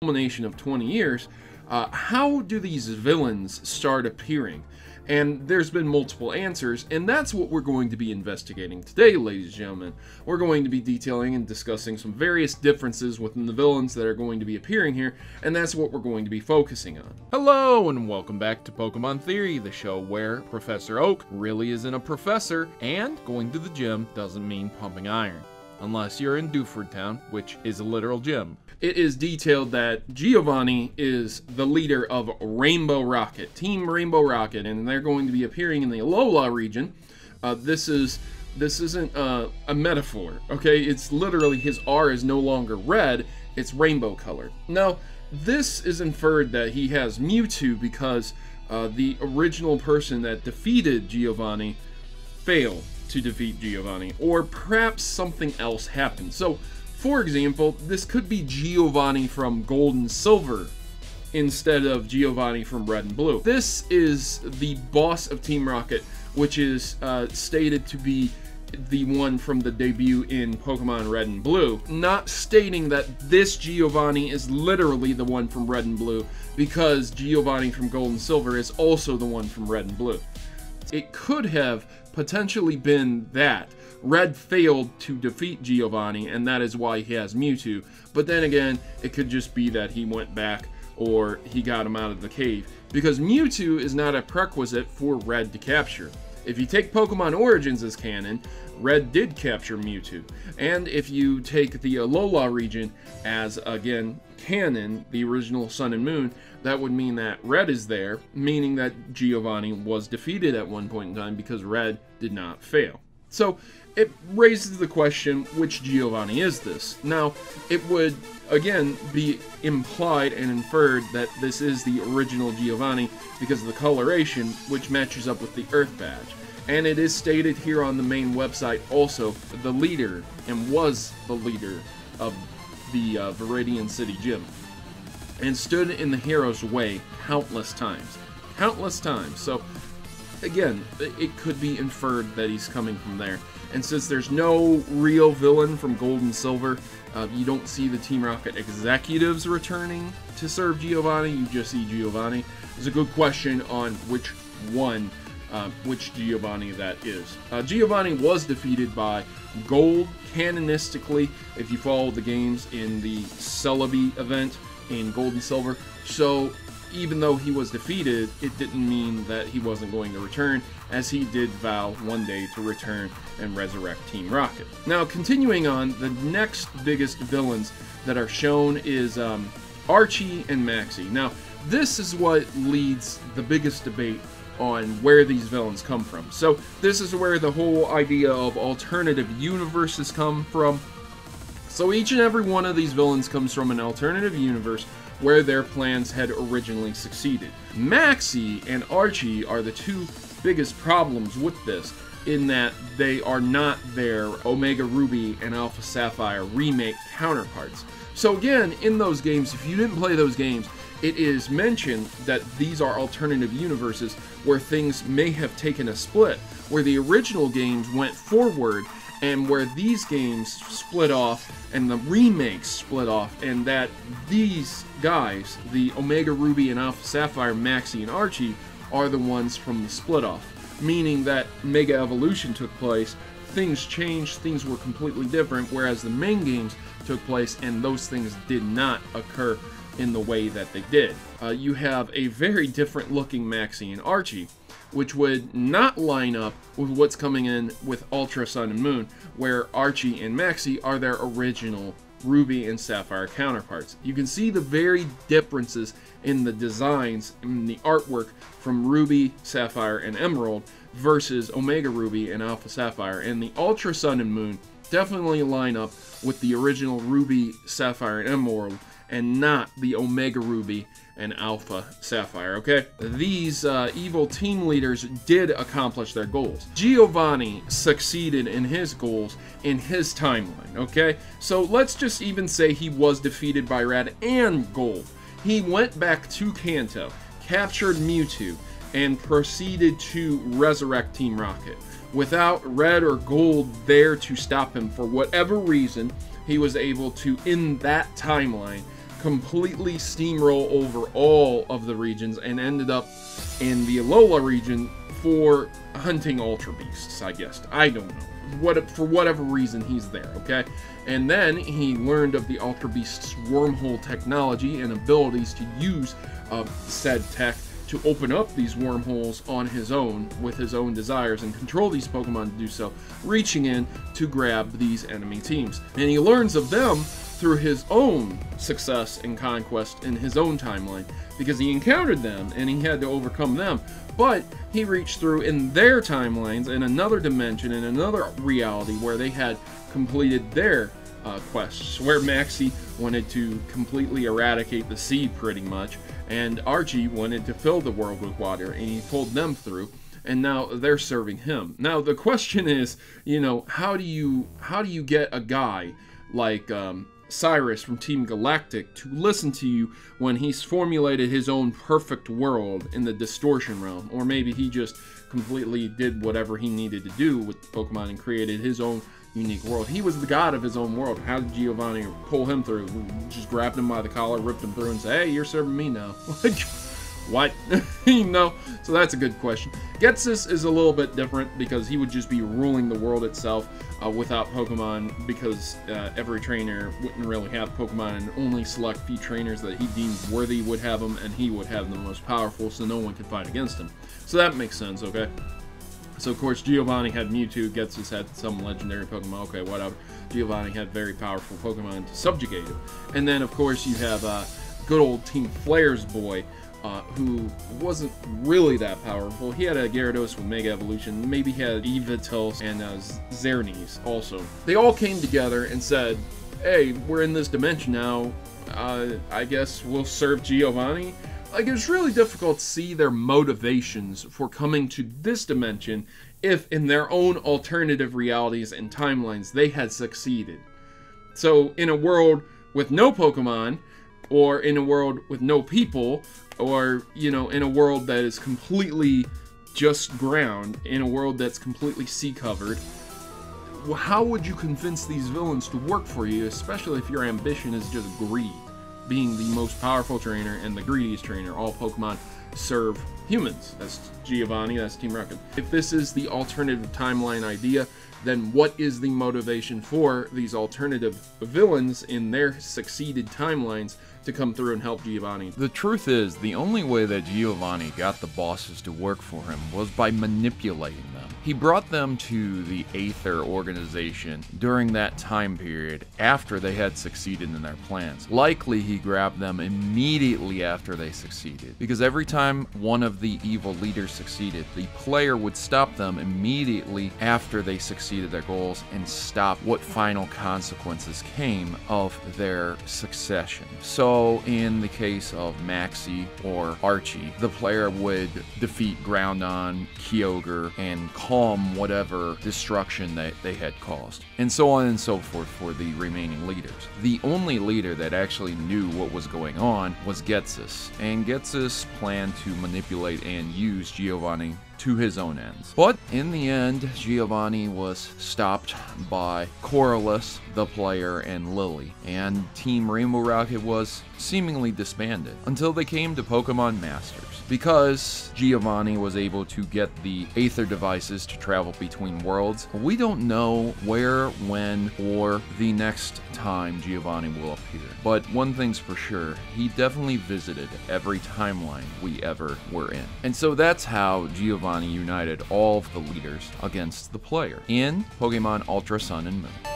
culmination of 20 years, how do these villains start appearing? And there's been multiple answers, and that's what we're going to be investigating today, ladies and gentlemen. We're going to be detailing and discussing some various differences within the villains that are going to be appearing here, and that's what we're going to be focusing on. Hello, and welcome back to Pokemon Theory, the show where Professor Oak really isn't a professor, and going to the gym doesn't mean pumping iron. Unless you're in Dewford Town, which is a literal gym. It is detailed that Giovanni is the leader of Rainbow Rocket, Team Rainbow Rocket, and they're going to be appearing in the Alola region. This isn't a metaphor, okay? It's literally his R is no longer red, it's rainbow colored. Now, this is inferred that he has Mewtwo because the original person that defeated Giovanni failed to defeat Giovanni, or perhaps something else happened. So, for example, this could be Giovanni from Gold and Silver instead of Giovanni from Red and Blue. This is the boss of Team Rocket, which is stated to be the one from the debut in Pokemon Red and Blue, not stating that this Giovanni is literally the one from Red and Blue, because Giovanni from Gold and Silver is also the one from Red and Blue. It could have potentially been that Red failed to defeat Giovanni, and that is why he has Mewtwo. But then again, it could just be that he went back or he got him out of the cave, because Mewtwo is not a prerequisite for Red to capture. If you take Pokemon Origins as canon, Red did capture Mewtwo. And if you take the Alola region as, again, canon, the original Sun and Moon, that would mean that Red is there, meaning that Giovanni was defeated at one point in time because Red did not fail. So, it raises the question, which Giovanni is this? Now, it would, again, be implied and inferred that this is the original Giovanni because of the coloration, which matches up with the Earth badge. And it is stated here on the main website also, the leader, and was the leader of the Viridian City Gym, and stood in the hero's way countless times. Countless times. So, again, it could be inferred that he's coming from there. And since there's no real villain from Gold and Silver, you don't see the Team Rocket executives returning to serve Giovanni, you just see Giovanni. There's a good question on which one, which Giovanni that is. Giovanni was defeated by Gold, canonistically, if you follow the games in the Celebi event in Gold and Silver. So, even though he was defeated, it didn't mean that he wasn't going to return, as he did vow one day to return and resurrect Team Rocket. Now, continuing on, the next biggest villains that are shown is Archie and Maxie. Now, this is what leads the biggest debate on where these villains come from. So, this is where the whole idea of alternative universes come from. So, each and every one of these villains comes from an alternative universe where their plans had originally succeeded. Maxie and Archie are the two biggest problems with this, in that they are not their Omega Ruby and Alpha Sapphire remake counterparts. So again, in those games, if you didn't play those games, it is mentioned that these are alternative universes where things may have taken a split, where the original games went forward and where these games split off and the remakes split off, and that these guys, the Omega Ruby and Alpha Sapphire, Maxie and Archie, are the ones from the split off, meaning that Mega Evolution took place, things changed, things were completely different, whereas the main games took place and those things did not occur in the way that they did. You have a very different looking Maxie and Archie, which would not line up with what's coming in with Ultra Sun and Moon, where Archie and Maxie are their original Ruby and Sapphire counterparts. You can see the very differences in the designs and the artwork from Ruby, Sapphire, and Emerald versus Omega Ruby and Alpha Sapphire, and the Ultra Sun and Moon definitely line up with the original Ruby, Sapphire, and Emerald, and not the Omega Ruby and Alpha Sapphire, okay? These evil team leaders did accomplish their goals. Giovanni succeeded in his goals in his timeline, okay? So let's just even say he was defeated by Red and Gold. He went back to Kanto, captured Mewtwo, and proceeded to resurrect Team Rocket. Without Red or Gold there to stop him for whatever reason, he was able to, in that timeline, completely steamroll over all of the regions and ended up in the Alola region for hunting Ultra Beasts, I guess. I don't know. For whatever reason, he's there, okay? And then he learned of the Ultra Beast's wormhole technology and abilities to use said tech to open up these wormholes on his own, with his own desires, and control these Pokemon to do so, reaching in to grab these enemy teams. And he learns of them through his own success and conquest in his own timeline, because he encountered them and he had to overcome them. But he reached through in their timelines, in another dimension, in another reality, where they had completed their quests, where Maxie wanted to completely eradicate the sea pretty much, and Archie wanted to fill the world with water, and he pulled them through, and now they're serving him. Now the question is, you know, how do you get a guy like Cyrus from Team Galactic to listen to you when he's formulated his own perfect world in the distortion realm? Or maybe he just completely did whatever he needed to do with Pokemon and created his own unique world. He was the god of his own world. How did Giovanni pull him through? Just grabbed him by the collar, ripped him through, and said, hey, you're serving me now. Like, what? You know? So that's a good question. Getsus is a little bit different because he would just be ruling the world itself without Pokemon, because every trainer wouldn't really have Pokemon, and only select few trainers that he deemed worthy would have them, and he would have the most powerful, so no one could fight against him. So that makes sense, okay? So of course Giovanni had Mewtwo, Getsus had some legendary Pokemon, okay, whatever. Giovanni had very powerful Pokemon to subjugate him. And then of course you have good old Team Flare's boy, who wasn't really that powerful. He had a Gyarados with Mega Evolution, maybe he had Yveltal and Xerneas also. They all came together and said, hey, we're in this dimension now, I guess we'll serve Giovanni. Like, it's really difficult to see their motivations for coming to this dimension if in their own alternative realities and timelines they had succeeded. So in a world with no Pokemon, or in a world with no people, or, you know, in a world that is completely just ground, in a world that's completely sea covered, how would you convince these villains to work for you, especially if your ambition is just greed? Being the most powerful trainer and the greediest trainer. All Pokemon serve humans. That's Giovanni, that's Team Rocket. If this is the alternative timeline idea, then what is the motivation for these alternative villains in their succeeded timelines to come through and help Giovanni? The truth is, the only way that Giovanni got the bosses to work for him was by manipulating them. He brought them to the Aether organization during that time period after they had succeeded in their plans. Likely he grabbed them immediately after they succeeded, because every time one of the evil leaders succeeded, the player would stop them immediately after they succeeded their goals and stop what final consequences came of their succession. So in the case of Maxie or Archie, the player would defeat Groudon, Kyogre, and calm whatever destruction that they had caused, and so on and so forth for the remaining leaders. The only leader that actually knew what was going on was Getsus, and Getsus planned to manipulate and use Giovanni to his own ends. But in the end, Giovanni was stopped by Corylus, the player, and Lily, and Team Rainbow Rocket was seemingly disbanded until they came to Pokemon Masters. Because Giovanni was able to get the Aether devices to travel between worlds, we don't know where, when, or the next time Giovanni will appear. But one thing's for sure, he definitely visited every timeline we ever were in. And so that's how Giovanni united all of the leaders against the player in Pokemon Ultra Sun and Moon.